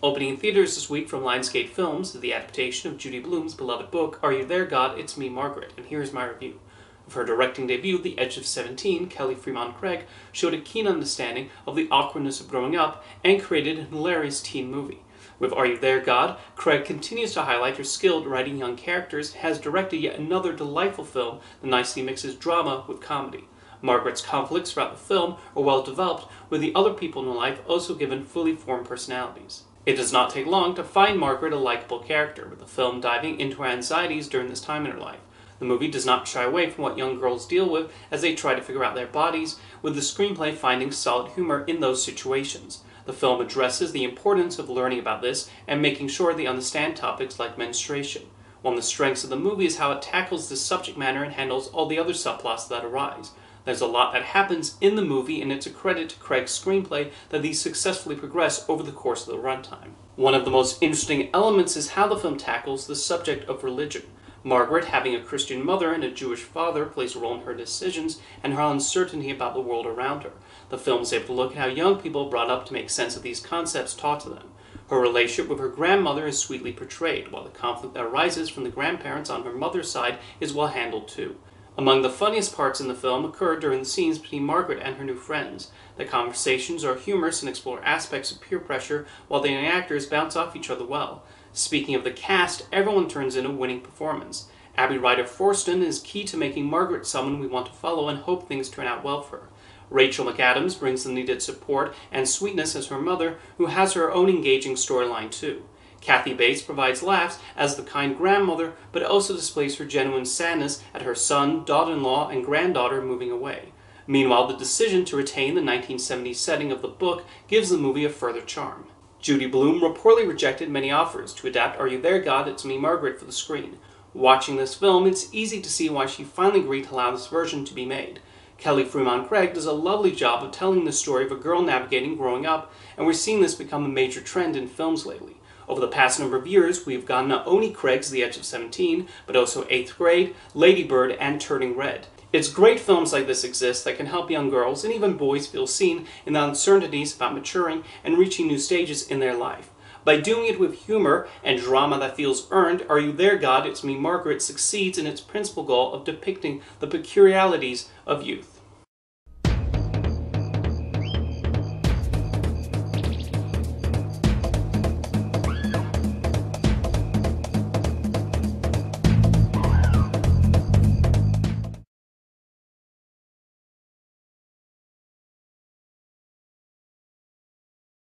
Opening in theaters this week from Lionsgate Films is the adaptation of Judy Blume's beloved book, Are You There, God? It's Me, Margaret, and here's my review. Of her directing debut, The Edge of 17, Kelly Fremont Craig showed a keen understanding of the awkwardness of growing up and created a hilarious teen movie. With Are You There, God?, Craig continues to highlight her skill at writing young characters and has directed yet another delightful film that nicely mixes drama with comedy. Margaret's conflicts throughout the film are well developed, with the other people in her life also given fully formed personalities. It does not take long to find Margaret a likable character, with the film diving into her anxieties during this time in her life. The movie does not shy away from what young girls deal with as they try to figure out their bodies, with the screenplay finding solid humor in those situations. The film addresses the importance of learning about this and making sure they understand topics like menstruation. One of the strengths of the movie is how it tackles this subject matter and handles all the other subplots that arise. There's a lot that happens in the movie, and it's a credit to Craig's screenplay that these successfully progress over the course of the runtime. One of the most interesting elements is how the film tackles the subject of religion. Margaret, having a Christian mother and a Jewish father, plays a role in her decisions and her uncertainty about the world around her. The film is able to look at how young people are brought up to make sense of these concepts taught to them. Her relationship with her grandmother is sweetly portrayed, while the conflict that arises from the grandparents on her mother's side is well handled too. Among the funniest parts in the film occur during the scenes between Margaret and her new friends. The conversations are humorous and explore aspects of peer pressure, while the young actors bounce off each other well. Speaking of the cast, everyone turns in a winning performance. Abby Ryder-Forston is key to making Margaret someone we want to follow and hope things turn out well for her. Rachel McAdams brings the needed support and sweetness as her mother, who has her own engaging storyline too. Kathy Bates provides laughs as the kind grandmother, but also displays her genuine sadness at her son, daughter-in-law, and granddaughter moving away. Meanwhile, the decision to retain the 1970s setting of the book gives the movie a further charm. Judy Blume reportedly rejected many offers to adapt Are You There, God? It's Me, Margaret for the screen. Watching this film, it's easy to see why she finally agreed to allow this version to be made. Kelly Fremont Craig does a lovely job of telling the story of a girl navigating growing up, and we're seeing this become a major trend in films lately. Over the past number of years, we've gotten not only Craig's The Edge of 17, but also 8th Grade, Lady Bird, and Turning Red. It's great films like this exist that can help young girls and even boys feel seen in the uncertainties about maturing and reaching new stages in their life. By doing it with humor and drama that feels earned, Are You There, God? It's Me, Margaret succeeds in its principal goal of depicting the peculiarities of youth.